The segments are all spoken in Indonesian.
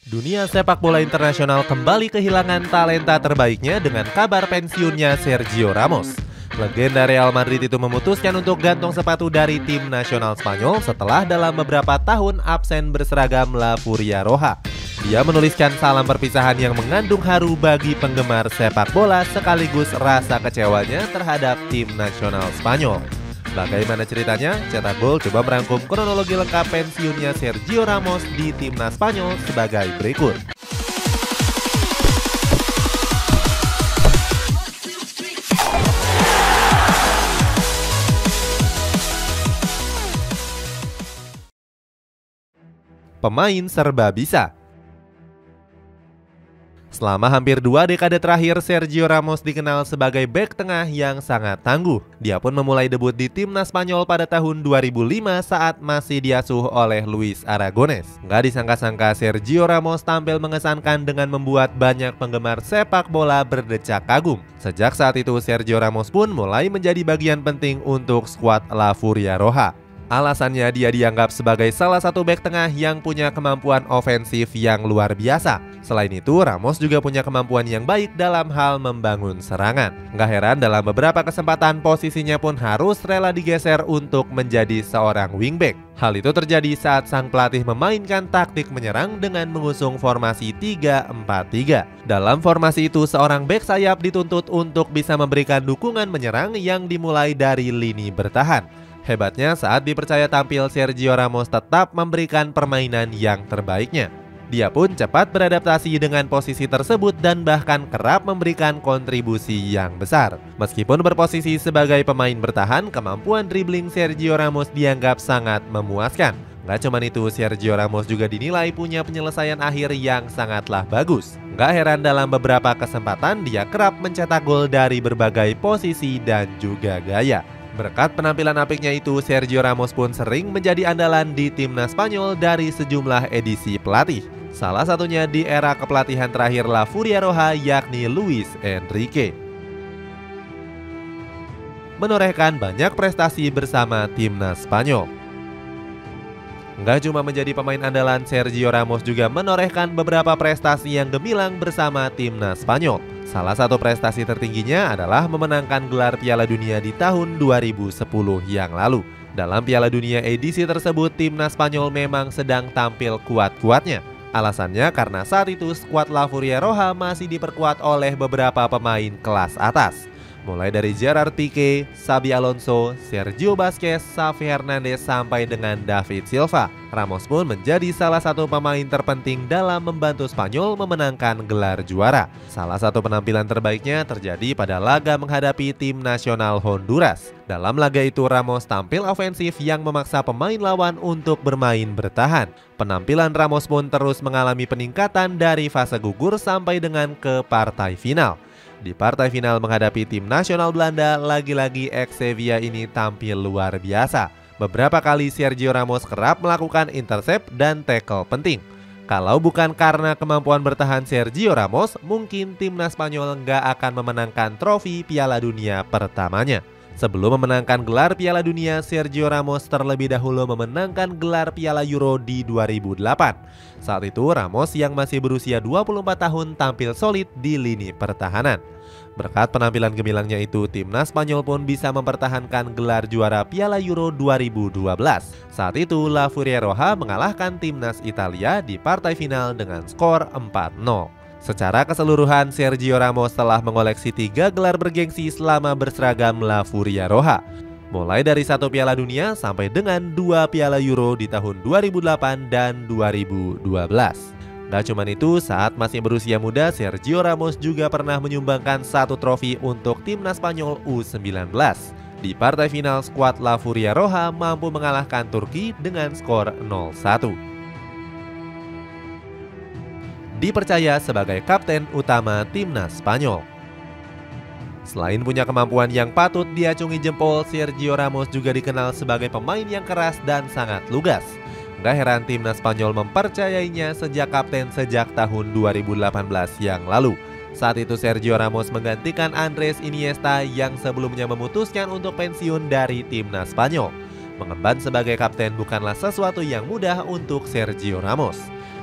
Dunia sepak bola internasional kembali kehilangan talenta terbaiknya dengan kabar pensiunnya Sergio Ramos. Legenda Real Madrid itu memutuskan untuk gantung sepatu dari tim nasional Spanyol setelah dalam beberapa tahun absen berseragam La Furia Roja. Dia menuliskan salam perpisahan yang mengandung haru bagi penggemar sepak bola sekaligus rasa kecewanya terhadap tim nasional Spanyol. Bagaimana ceritanya? Cetak Gol coba merangkum kronologi lengkap pensiunnya Sergio Ramos di timnas Spanyol sebagai berikut. Pemain serba bisa. Selama hampir 2 dekade terakhir, Sergio Ramos dikenal sebagai bek tengah yang sangat tangguh. Dia pun memulai debut di timnas Spanyol pada tahun 2005 saat masih diasuh oleh Luis Aragonés. Nggak disangka-sangka Sergio Ramos tampil mengesankan dengan membuat banyak penggemar sepak bola berdecak kagum. Sejak saat itu, Sergio Ramos pun mulai menjadi bagian penting untuk skuad La Furia Roja. Alasannya dia dianggap sebagai salah satu bek tengah yang punya kemampuan ofensif yang luar biasa. Selain itu, Ramos juga punya kemampuan yang baik dalam hal membangun serangan. Nggak heran dalam beberapa kesempatan posisinya pun harus rela digeser untuk menjadi seorang wingback. Hal itu terjadi saat sang pelatih memainkan taktik menyerang dengan mengusung formasi 3-4-3. Dalam formasi itu, seorang bek sayap dituntut untuk bisa memberikan dukungan menyerang yang dimulai dari lini bertahan. Hebatnya saat dipercaya tampil, Sergio Ramos tetap memberikan permainan yang terbaiknya. Dia pun cepat beradaptasi dengan posisi tersebut dan bahkan kerap memberikan kontribusi yang besar. Meskipun berposisi sebagai pemain bertahan, kemampuan dribbling Sergio Ramos dianggap sangat memuaskan. Nggak cuma itu, Sergio Ramos juga dinilai punya penyelesaian akhir yang sangatlah bagus. Nggak heran dalam beberapa kesempatan dia kerap mencetak gol dari berbagai posisi dan juga gaya. Berkat penampilan apiknya itu, Sergio Ramos pun sering menjadi andalan di timnas Spanyol dari sejumlah edisi pelatih. Salah satunya di era kepelatihan terakhir La Furia Roja, yakni Luis Enrique. Menorehkan banyak prestasi bersama timnas Spanyol. Nggak cuma menjadi pemain andalan, Sergio Ramos juga menorehkan beberapa prestasi yang gemilang bersama timnas Spanyol. Salah satu prestasi tertingginya adalah memenangkan gelar Piala Dunia di tahun 2010 yang lalu. Dalam Piala Dunia edisi tersebut, timnas Spanyol memang sedang tampil kuat-kuatnya. Alasannya karena saat itu skuad La Furia Roja masih diperkuat oleh beberapa pemain kelas atas. Mulai dari Gerard Piqué, Xabi Alonso, Sergio Busquets, Xavi Hernandez sampai dengan David Silva. Ramos pun menjadi salah satu pemain terpenting dalam membantu Spanyol memenangkan gelar juara. Salah satu penampilan terbaiknya terjadi pada laga menghadapi tim nasional Honduras. Dalam laga itu Ramos tampil ofensif yang memaksa pemain lawan untuk bermain bertahan. Penampilan Ramos pun terus mengalami peningkatan dari fase gugur sampai dengan ke partai final. Di partai final menghadapi tim nasional Belanda, lagi-lagi ex-Sevilla ini tampil luar biasa. Beberapa kali Sergio Ramos kerap melakukan intercept dan tackle penting. Kalau bukan karena kemampuan bertahan Sergio Ramos, mungkin timnas Spanyol nggak akan memenangkan trofi Piala Dunia pertamanya. Sebelum memenangkan gelar Piala Dunia, Sergio Ramos terlebih dahulu memenangkan gelar Piala Euro di 2008. Saat itu Ramos yang masih berusia 24 tahun tampil solid di lini pertahanan. Berkat penampilan gemilangnya itu, timnas Spanyol pun bisa mempertahankan gelar juara Piala Euro 2012. Saat itu La Furia Roja mengalahkan timnas Italia di partai final dengan skor 4-0. Secara keseluruhan, Sergio Ramos telah mengoleksi 3 gelar bergengsi selama berseragam La Furia Roja. Mulai dari 1 Piala Dunia sampai dengan 2 Piala Euro di tahun 2008 dan 2012. Gak cuma itu, saat masih berusia muda, Sergio Ramos juga pernah menyumbangkan 1 trofi untuk timnas Spanyol U19. Di partai final, skuad La Furia Roja mampu mengalahkan Turki dengan skor 0-1. Dipercaya sebagai kapten utama timnas Spanyol. Selain punya kemampuan yang patut diacungi jempol, Sergio Ramos juga dikenal sebagai pemain yang keras dan sangat lugas. Gak heran timnas Spanyol mempercayainya sejak kapten sejak tahun 2018 yang lalu. Saat itu Sergio Ramos menggantikan Andres Iniesta yang sebelumnya memutuskan untuk pensiun dari timnas Spanyol. Mengemban sebagai kapten bukanlah sesuatu yang mudah untuk Sergio Ramos.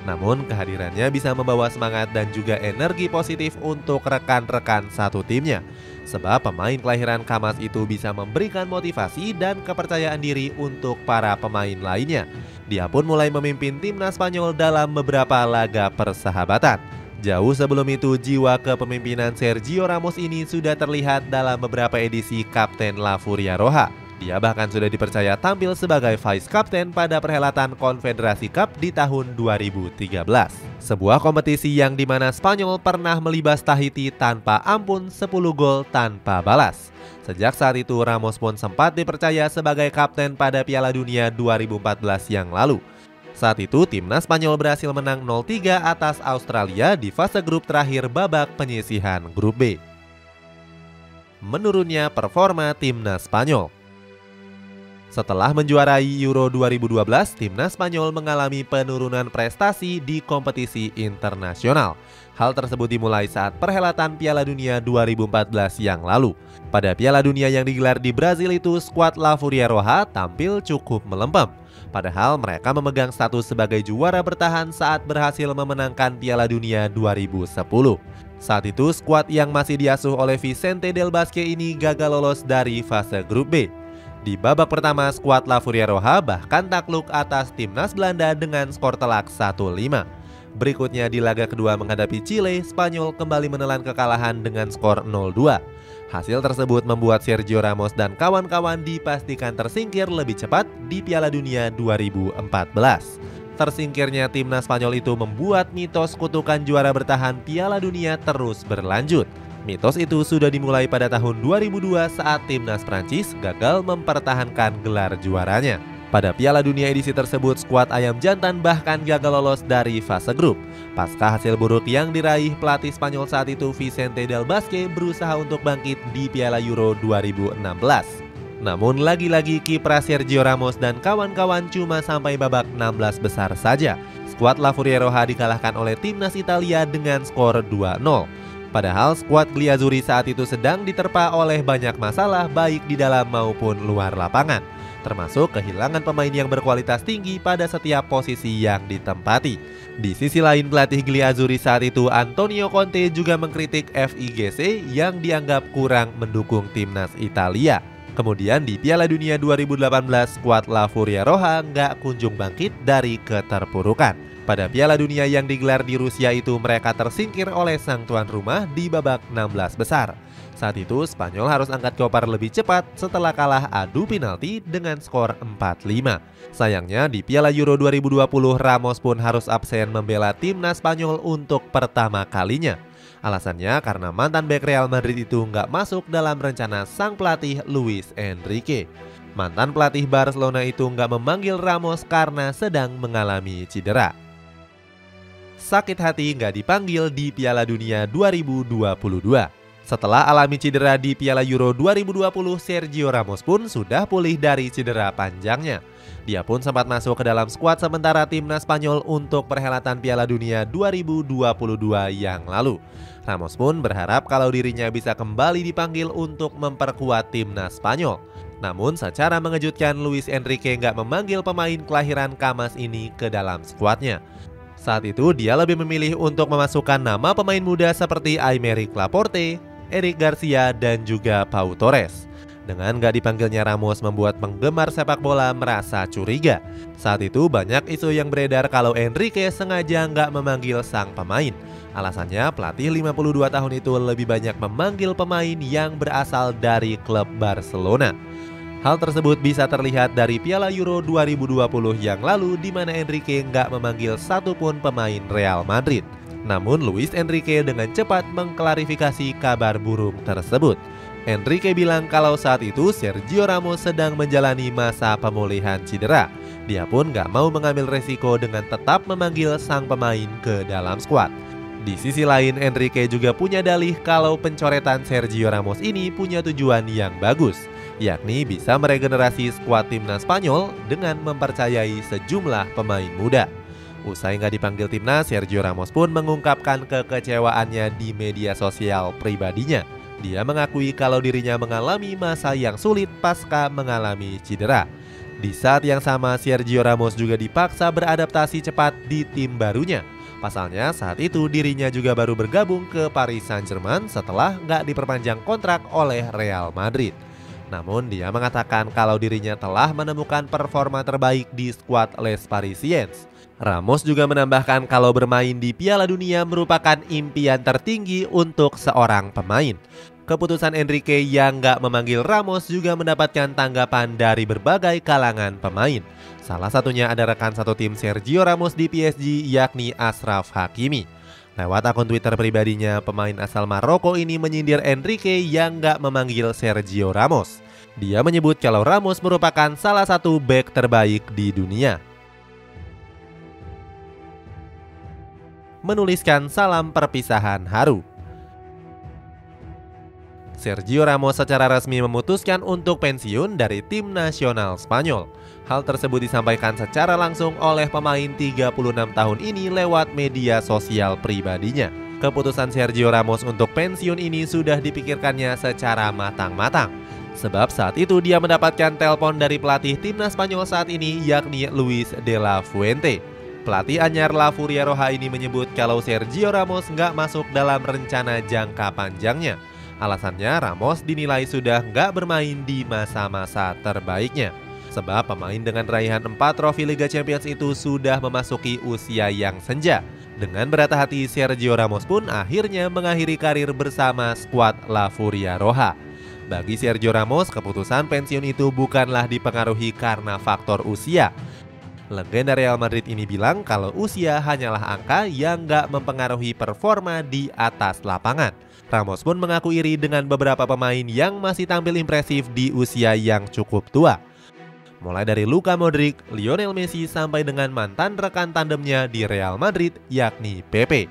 Namun kehadirannya bisa membawa semangat dan juga energi positif untuk rekan-rekan satu timnya. Sebab pemain kelahiran Kamas itu bisa memberikan motivasi dan kepercayaan diri untuk para pemain lainnya. Dia pun mulai memimpin timnas Spanyol dalam beberapa laga persahabatan. Jauh sebelum itu, jiwa kepemimpinan Sergio Ramos ini sudah terlihat dalam beberapa edisi Kapten La Furia Roja. Dia bahkan sudah dipercaya tampil sebagai Vice Captain pada perhelatan Konfederasi Cup di tahun 2013. Sebuah kompetisi yang dimana Spanyol pernah melibas Tahiti tanpa ampun 10 gol tanpa balas. Sejak saat itu Ramos pun sempat dipercaya sebagai Kapten pada Piala Dunia 2014 yang lalu. Saat itu timnas Spanyol berhasil menang 0-3 atas Australia di fase grup terakhir babak penyisihan grup B. Menurunnya performa timnas Spanyol. Setelah menjuarai Euro 2012, timnas Spanyol mengalami penurunan prestasi di kompetisi internasional. Hal tersebut dimulai saat perhelatan Piala Dunia 2014 yang lalu. Pada Piala Dunia yang digelar di Brazil itu, skuad La Furia Roja tampil cukup melempem. Padahal mereka memegang status sebagai juara bertahan saat berhasil memenangkan Piala Dunia 2010. Saat itu, skuad yang masih diasuh oleh Vicente Del Bosque ini gagal lolos dari fase grup B. Di babak pertama, skuad La Furia Roja bahkan takluk atas timnas Belanda dengan skor telak 1-5. Berikutnya di laga kedua menghadapi Chile, Spanyol kembali menelan kekalahan dengan skor 0-2. Hasil tersebut membuat Sergio Ramos dan kawan-kawan dipastikan tersingkir lebih cepat di Piala Dunia 2014. Tersingkirnya timnas Spanyol itu membuat mitos kutukan juara bertahan Piala Dunia terus berlanjut. Mitos itu sudah dimulai pada tahun 2002 saat timnas Prancis gagal mempertahankan gelar juaranya. Pada Piala Dunia edisi tersebut, skuad Ayam Jantan bahkan gagal lolos dari fase grup. Pasca hasil buruk yang diraih, pelatih Spanyol saat itu Vicente Del Bosque berusaha untuk bangkit di Piala Euro 2016. Namun lagi-lagi kiprah Sergio Ramos dan kawan-kawan cuma sampai babak 16 besar saja. Skuad La Furia Roja dikalahkan oleh timnas Italia dengan skor 2-0. Padahal skuad Gliazzurri saat itu sedang diterpa oleh banyak masalah baik di dalam maupun luar lapangan, termasuk kehilangan pemain yang berkualitas tinggi pada setiap posisi yang ditempati. Di sisi lain, pelatih Gliazzurri saat itu Antonio Conte juga mengkritik FIGC yang dianggap kurang mendukung timnas Italia. Kemudian di Piala Dunia 2018, skuad La Furia Roja nggak kunjung bangkit dari keterpurukan. Pada Piala Dunia yang digelar di Rusia itu, mereka tersingkir oleh sang tuan rumah di babak 16 besar. Saat itu Spanyol harus angkat koper lebih cepat setelah kalah adu penalti dengan skor 4-5. Sayangnya di Piala Euro 2020 Ramos pun harus absen membela timnas Spanyol untuk pertama kalinya. Alasannya karena mantan bek Real Madrid itu nggak masuk dalam rencana sang pelatih Luis Enrique. Mantan pelatih Barcelona itu nggak memanggil Ramos karena sedang mengalami cedera. Sakit hati nggak dipanggil di Piala Dunia 2022. Setelah alami cedera di Piala Euro 2020, Sergio Ramos pun sudah pulih dari cedera panjangnya. Dia pun sempat masuk ke dalam skuad sementara timnas Spanyol untuk perhelatan Piala Dunia 2022 yang lalu. Ramos pun berharap kalau dirinya bisa kembali dipanggil untuk memperkuat timnas Spanyol. Namun secara mengejutkan Luis Enrique nggak memanggil pemain kelahiran Kamas ini ke dalam skuadnya. Saat itu dia lebih memilih untuk memasukkan nama pemain muda seperti Aymeric Laporte, Eric Garcia, dan juga Pau Torres. Dengan gak dipanggilnya Ramos membuat penggemar sepak bola merasa curiga. Saat itu banyak isu yang beredar kalau Enrique sengaja nggak memanggil sang pemain. Alasannya pelatih 52 tahun itu lebih banyak memanggil pemain yang berasal dari klub Barcelona. Hal tersebut bisa terlihat dari Piala Euro 2020 yang lalu di mana Enrique nggak memanggil satupun pemain Real Madrid. Namun Luis Enrique dengan cepat mengklarifikasi kabar burung tersebut. Enrique bilang kalau saat itu Sergio Ramos sedang menjalani masa pemulihan cedera. Dia pun nggak mau mengambil resiko dengan tetap memanggil sang pemain ke dalam skuad. Di sisi lain, Enrique juga punya dalih kalau pencoretan Sergio Ramos ini punya tujuan yang bagus, yakni bisa meregenerasi skuad timnas Spanyol dengan mempercayai sejumlah pemain muda. Usai nggak dipanggil timnas, Sergio Ramos pun mengungkapkan kekecewaannya di media sosial pribadinya. Dia mengakui kalau dirinya mengalami masa yang sulit pasca mengalami cedera. Di saat yang sama, Sergio Ramos juga dipaksa beradaptasi cepat di tim barunya. Pasalnya saat itu dirinya juga baru bergabung ke Paris Saint-Germain setelah nggak diperpanjang kontrak oleh Real Madrid. Namun dia mengatakan kalau dirinya telah menemukan performa terbaik di skuad Les Parisiens. Ramos juga menambahkan kalau bermain di Piala Dunia merupakan impian tertinggi untuk seorang pemain. Keputusan Enrique yang nggak memanggil Ramos juga mendapatkan tanggapan dari berbagai kalangan pemain. Salah satunya ada rekan satu tim Sergio Ramos di PSG yakni Achraf Hakimi. Lewat akun Twitter pribadinya, pemain asal Maroko ini menyindir Enrique yang nggak memanggil Sergio Ramos. Dia menyebut kalau Ramos merupakan salah satu bek terbaik di dunia. Menuliskan salam perpisahan haru. Sergio Ramos secara resmi memutuskan untuk pensiun dari tim nasional Spanyol. Hal tersebut disampaikan secara langsung oleh pemain 36 tahun ini lewat media sosial pribadinya. Keputusan Sergio Ramos untuk pensiun ini sudah dipikirkannya secara matang-matang. Sebab saat itu dia mendapatkan telepon dari pelatih timnas Spanyol saat ini yakni Luis de la Fuente. Pelatih anyar La Furia Roja ini menyebut kalau Sergio Ramos nggak masuk dalam rencana jangka panjangnya. Alasannya Ramos dinilai sudah nggak bermain di masa-masa terbaiknya. Sebab pemain dengan raihan 4 trofi Liga Champions itu sudah memasuki usia yang senja. Dengan berat hati, Sergio Ramos pun akhirnya mengakhiri karir bersama skuad La Furia Roja. Bagi Sergio Ramos, keputusan pensiun itu bukanlah dipengaruhi karena faktor usia. Legenda Real Madrid ini bilang kalau usia hanyalah angka yang nggak mempengaruhi performa di atas lapangan. Ramos pun mengaku iri dengan beberapa pemain yang masih tampil impresif di usia yang cukup tua. Mulai dari Luka Modric, Lionel Messi sampai dengan mantan rekan tandemnya di Real Madrid yakni Pepe.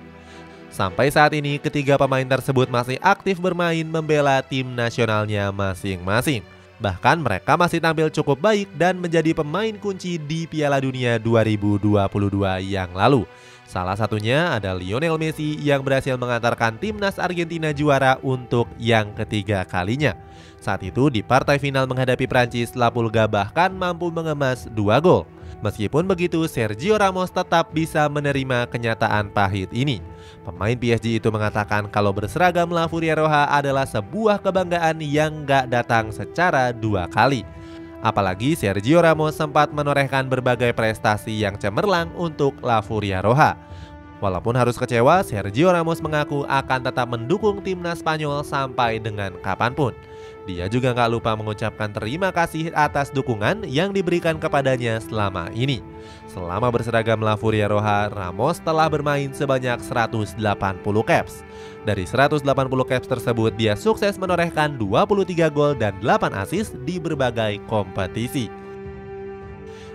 Sampai saat ini ketiga pemain tersebut masih aktif bermain membela tim nasionalnya masing-masing. Bahkan mereka masih tampil cukup baik dan menjadi pemain kunci di Piala Dunia 2022 yang lalu. Salah satunya ada Lionel Messi yang berhasil mengantarkan timnas Argentina juara untuk yang ketiga kalinya. Saat itu di partai final menghadapi Prancis, La Pulga bahkan mampu mengemas 2 gol. Meskipun begitu, Sergio Ramos tetap bisa menerima kenyataan pahit ini. Pemain PSG itu mengatakan kalau berseragam La Furia Roja adalah sebuah kebanggaan yang gak datang secara 2 kali. Apalagi Sergio Ramos sempat menorehkan berbagai prestasi yang cemerlang untuk La Furia Roja. Walaupun harus kecewa, Sergio Ramos mengaku akan tetap mendukung timnas Spanyol sampai dengan kapanpun. Dia juga nggak lupa mengucapkan terima kasih atas dukungan yang diberikan kepadanya selama ini. Selama berseragam La Furia Roja, Ramos telah bermain sebanyak 180 caps. Dari 180 caps tersebut, dia sukses menorehkan 23 gol dan 8 assist di berbagai kompetisi.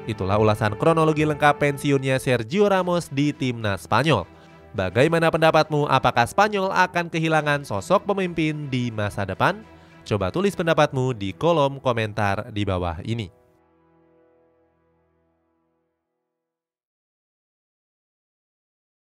Itulah ulasan kronologi lengkap pensiunnya Sergio Ramos di timnas Spanyol. Bagaimana pendapatmu? Apakah Spanyol akan kehilangan sosok pemimpin di masa depan? Coba tulis pendapatmu di kolom komentar di bawah ini.